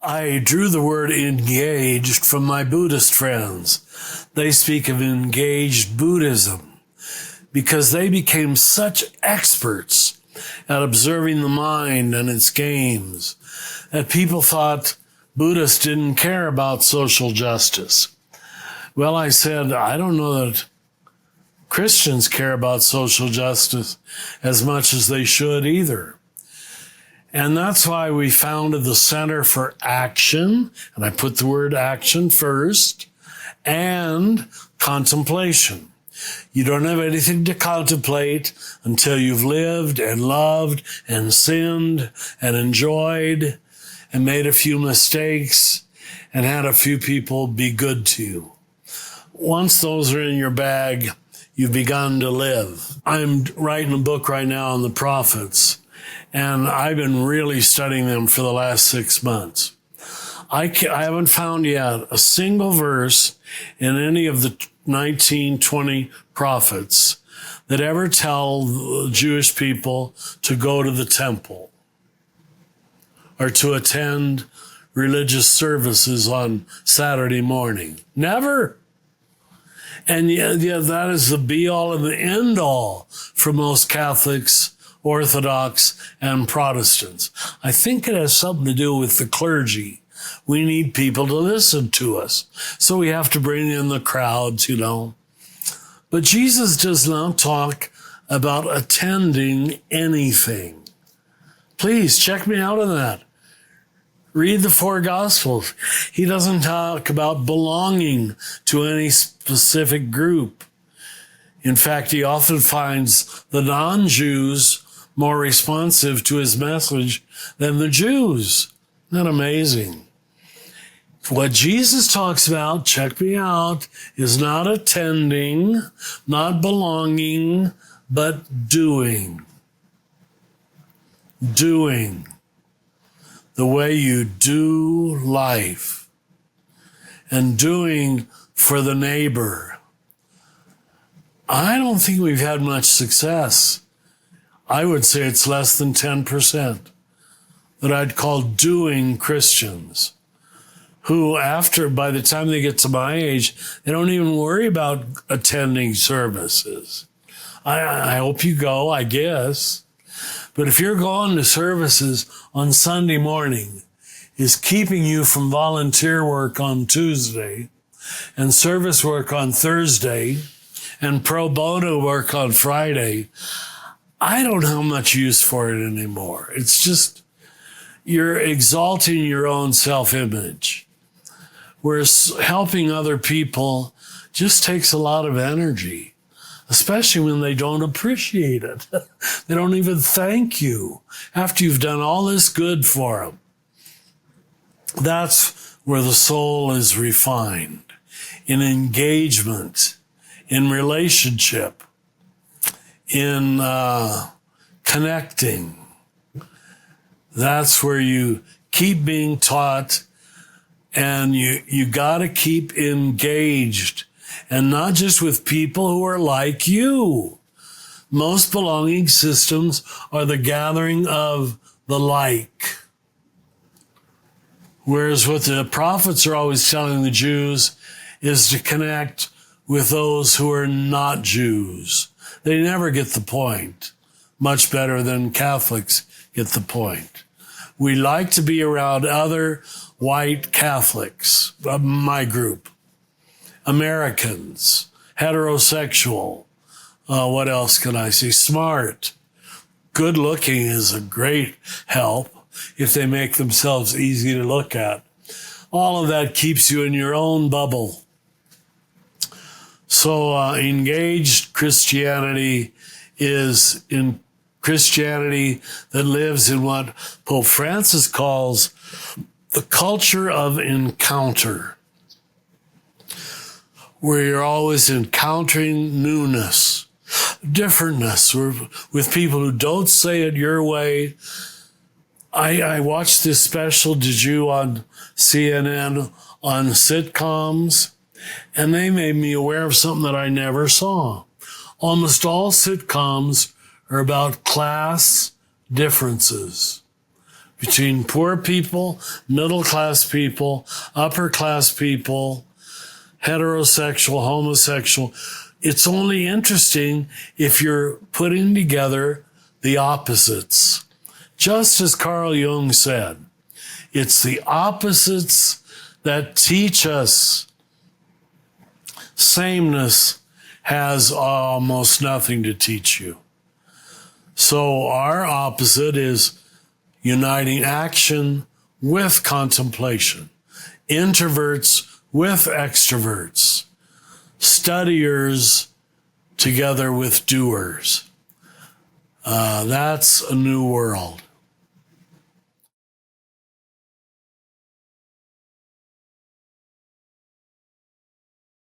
I drew the word engaged from my Buddhist friends. They speak of engaged Buddhism because they became such experts at observing the mind and its games that people thought Buddhists didn't care about social justice. Well, I said, I don't know that Christians care about social justice as much as they should either. And that's why we founded the Center for Action, and I put the word action first, and contemplation. You don't have anything to contemplate until you've lived and loved and sinned and enjoyed and made a few mistakes and had a few people be good to you. Once those are in your bag, you've begun to live. I'm writing a book right now on the prophets, and I've been really studying them for the last 6 months. I haven't found yet a single verse in any of the 19, 20 prophets that ever tell the Jewish people to go to the temple or to attend religious services on Saturday morning. Never. And yet that is the be-all and the end-all for most Catholics, Orthodox, and Protestants. I think it has something to do with the clergy. We need people to listen to us. So we have to bring in the crowds, you know. But Jesus does not talk about attending anything. Please check me out on that. Read the 4 Gospels. He doesn't talk about belonging to any specific group. In fact, he often finds the non-Jews more responsive to his message than the Jews. Isn't that amazing? What Jesus talks about, check me out, is not attending, not belonging, but doing. Doing. The way you do life. And doing for the neighbor. I don't think we've had much success. I would say it's less than 10% that I'd call doing Christians who by the time they get to my age, they don't even worry about attending services. I hope you go, I guess. But if you're going to services on Sunday morning, is keeping you from volunteer work on Tuesday and service work on Thursday and pro bono work on Friday, I don't have much use for it anymore. It's just, you're exalting your own self-image. Whereas helping other people just takes a lot of energy, especially when they don't appreciate it. They don't even thank you after you've done all this good for them. That's where the soul is refined, in engagement, in relationship, in connecting. That's where you keep being taught, and you got to keep engaged, and not just with people who are like you. Most belonging systems are the gathering of the like. Whereas what the prophets are always telling the Jews is to connect with those who are not Jews. They never get the point. Much better than Catholics get the point. We like to be around other white Catholics, my group, Americans, heterosexual, what else can I say? Smart. Good looking is a great help if they make themselves easy to look at. All of that keeps you in your own bubble. So engaged Christianity is in Christianity that lives in what Pope Francis calls the culture of encounter, where you're always encountering newness, differentness, with people who don't say it your way. I watched this special, did you, on CNN on sitcoms, and they made me aware of something that I never saw. Almost all sitcoms are about class differences. between poor people, middle class people, upper class people, heterosexual, homosexual. It's only interesting if you're putting together the opposites. Just as Carl Jung said, it's the opposites that teach us. Sameness has almost nothing to teach you. So our opposite is uniting action with contemplation, introverts with extroverts, studiers together with doers. That's a new world.